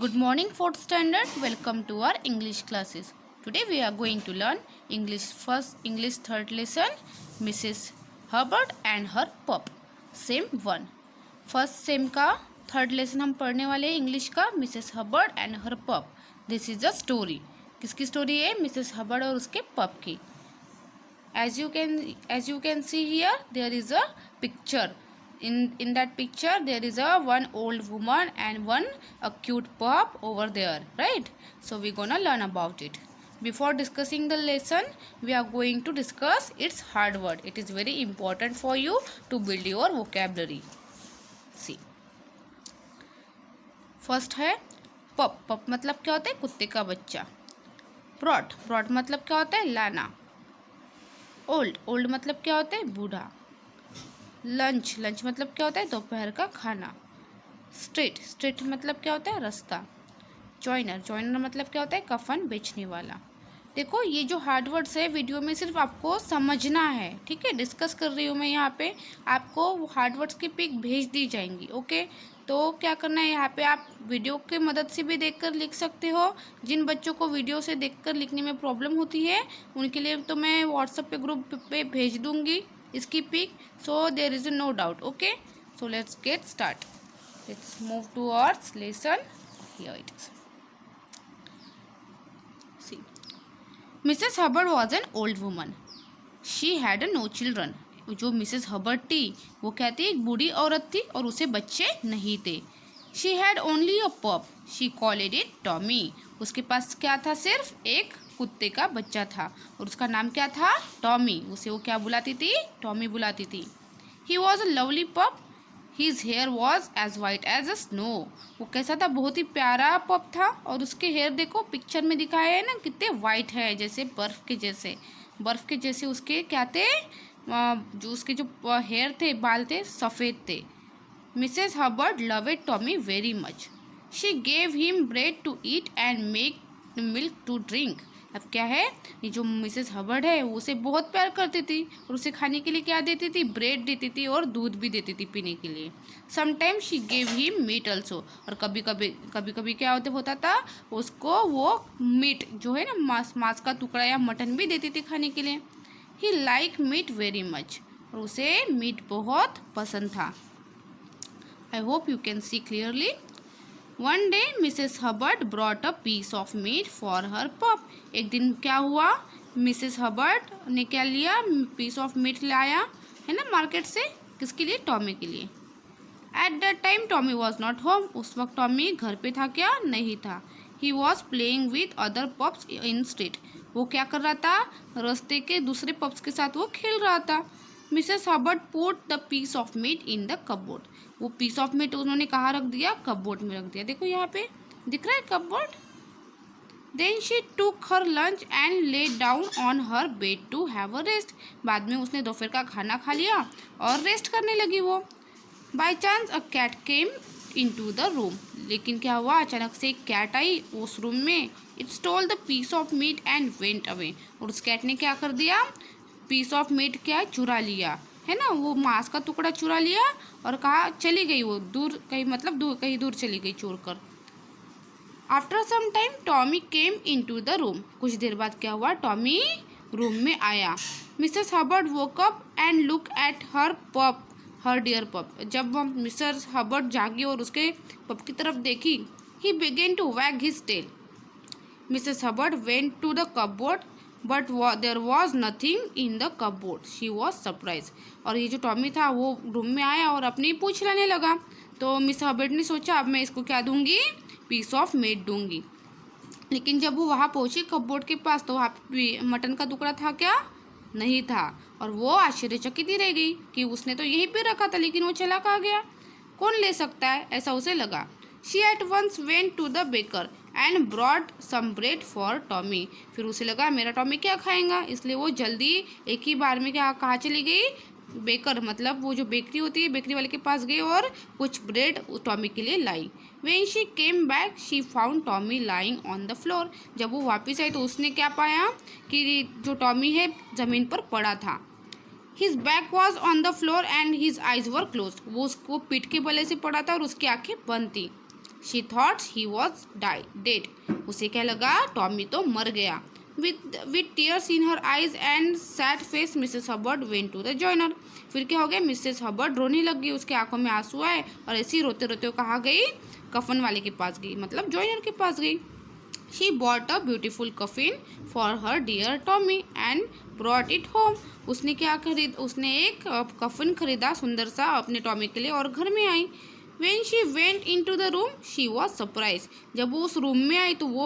Good morning, 4th standard. Welcome to our English classes. Today we are going to learn English third lesson, Mrs. Hubbard and her pup. Same one. First sem का third lesson हम पढ़ने वाले हैं English का, Mrs Hubbard and हर पप. This is a story. किसकी story है? Mrs Hubbard और उसके पप की. As you can see here, there is a picture. In that picture there is a one old woman and one a cute pup over there, right? So we're gonna learn about it. Before discussing the lesson, we are going to discuss its hard word. It is very important for you to build your vocabulary. See, first है pup. pup मतलब क्या होता है? कुत्ते का बच्चा. brought मतलब क्या होता है? लाना. ओल्ड मतलब क्या होता है? बूढ़ा. लंच मतलब क्या होता है? दोपहर का खाना. स्ट्रीट मतलब क्या होता है? रास्ता. जॉइनर मतलब क्या होता है? कफन बेचने वाला. देखो, ये जो हार्ड वर्ड्स है वीडियो में सिर्फ आपको समझना है, ठीक है? डिस्कस कर रही हूँ मैं यहाँ पे. आपको हार्ड वर्ड्स की पिक भेज दी जाएंगी, ओके? तो क्या करना है, यहाँ पे आप वीडियो की मदद से भी देखकर लिख सकते हो. जिन बच्चों को वीडियो से देखकर लिखने में प्रॉब्लम होती है उनके लिए तो मैं व्हाट्सएप पे ग्रुप पे भेज दूँगी इसकी pic. So there is no doubt, okay? So let's get start. Let's move to our lesson. Here it is. See, Mrs Hubbard was an old woman. She had no children. जो Mrs Hubbard थी वो क्या थी? एक बूढ़ी औरत थी और उसे बच्चे नहीं थे. शी हैड ओनली अ पप. She called it Tommy. उसके पास क्या था? सिर्फ एक कुत्ते का बच्चा था और उसका नाम क्या था? टॉमी. उसे वो क्या बुलाती थी? टॉमी बुलाती थी. He was a lovely pup. His hair was as white as a snow. वो कैसा था? बहुत ही प्यारा पप था और उसके हेयर देखो पिक्चर में दिखाया है ना, कितने वाइट है, जैसे बर्फ के जैसे उसके क्या थे? जो उसके जो हेयर थे, बाल थे, सफ़ेद थे. Mrs Hubbard loved Tommy very much. She gave him bread to eat and make milk to drink. अब क्या है, ये जो मिसेस हबर्ड है वो उसे बहुत प्यार करती थी और उसे खाने के लिए क्या देती थी? ब्रेड देती थी और दूध भी देती थी पीने के लिए. Sometime she gave him meet also. और कभी कभी क्या होता था? उसको वो मीट जो है ना, मांस का टुकड़ा या मटन भी देती थी खाने के लिए. ही लाइक मीट वेरी मच. और उसे मीट बहुत पसंद था. I hope you can see clearly. One day Mrs. Hubbard brought a piece of meat for her pup. एक दिन क्या हुआ? मिसेस हबर्ड ने क्या लिया? पीस ऑफ मीट लाया है ना मार्केट से. किसके लिए? टॉमी के लिए. At that time Tommy was not home. उस वक्त टॉमी घर पे था क्या? नहीं था. He was playing with other pups in street. वो क्या कर रहा था? रास्ते के दूसरे पप्स के साथ वो खेल रहा था. Mrs Hubbard put the piece of meat in the cupboard. वो पीस ऑफ मीट उन्होंने कहाँ रख दिया? कपबोर्ड में रख दिया. देखो यहाँ पे दिख रहा है cupboard. Then she took her lunch and lay down on her bed to have a rest. बाद में उसने दोपहर का खाना खा लिया और रेस्ट करने लगी वो. By chance a cat came into the room. लेकिन क्या हुआ? अचानक से एक कैट आई उस रूम में. It stole the piece of meat and went away. और उस कैट ने क्या कर दिया? पीस ऑफ मीट क्या चुरा लिया है ना, वो मांस का टुकड़ा चुरा लिया और कहा चली गई वो दूर, कहीं दूर चली गई चोर कर. After some time Tommy came into the room. कुछ देर बाद क्या हुआ? टॉमी रूम में आया. Mrs Hubbard woke up and look at her dear pup. जब मिसेस हबर्ड जागी और उसके पप की तरफ देखी, he began to wag his tail. Mrs Hubbard went to the cupboard but there was nothing in the cupboard. She was surprise. और ये जो टॉमी था वो रूम में आया और अपनी पूछ लेने लगा. तो मिस हबर्ड ने सोचा अब मैं इसको क्या दूंगी? पीस ऑफ मीट दूंगी. लेकिन जब वो वहाँ पहुंची कपबोर्ड के पास तो वहाँ मटन का टुकड़ा था क्या? नहीं था. और वो आश्चर्यचकित ही रह गई कि उसने तो यहीं पे रखा था, लेकिन वो चला कहाँ गया? कौन ले सकता है? ऐसा उसे लगा. She at once went to the baker and brought some bread for Tommy. फिर उसे लगा मेरा टॉमी क्या खाएगा, इसलिए वो जल्दी एक ही बार में क्या कहाँ चली गई? बेकर मतलब वो जो बेकरी होती है, बेकरी वाले के पास गई और कुछ ब्रेड टॉमी के लिए लाई. When she came back she found Tommy lying on the floor. जब वो वापस आई तो उसने क्या पाया कि जो टॉमी है ज़मीन पर पड़ा था. His back was on the floor and his eyes were close. वो उसको पीठ के बले से पड़ा था और उसकी आंखें बंद थी. She thought he was dead. उसे क्या लगा, टॉमी तो मर गया। With tears in her eyes and sad face, Mrs Hubbard went to the joiner। फिर क्या हो गया, मिसेस हबर्ड रोने लग गई, उसके आंखों में आंसू आए और ऐसे ही रोते रोते वो कहाँ गई, कफन वाले के पास गई, मतलब जॉइनर के पास गई। She bought a beautiful coffin for her dear Tommy and brought it home। उसने एक कफन खरीदा सुंदर सा अपने टॉमी के लिए और घर में आई। When she went into the room, she was surprised। जब वो उस रूम में आई तो वो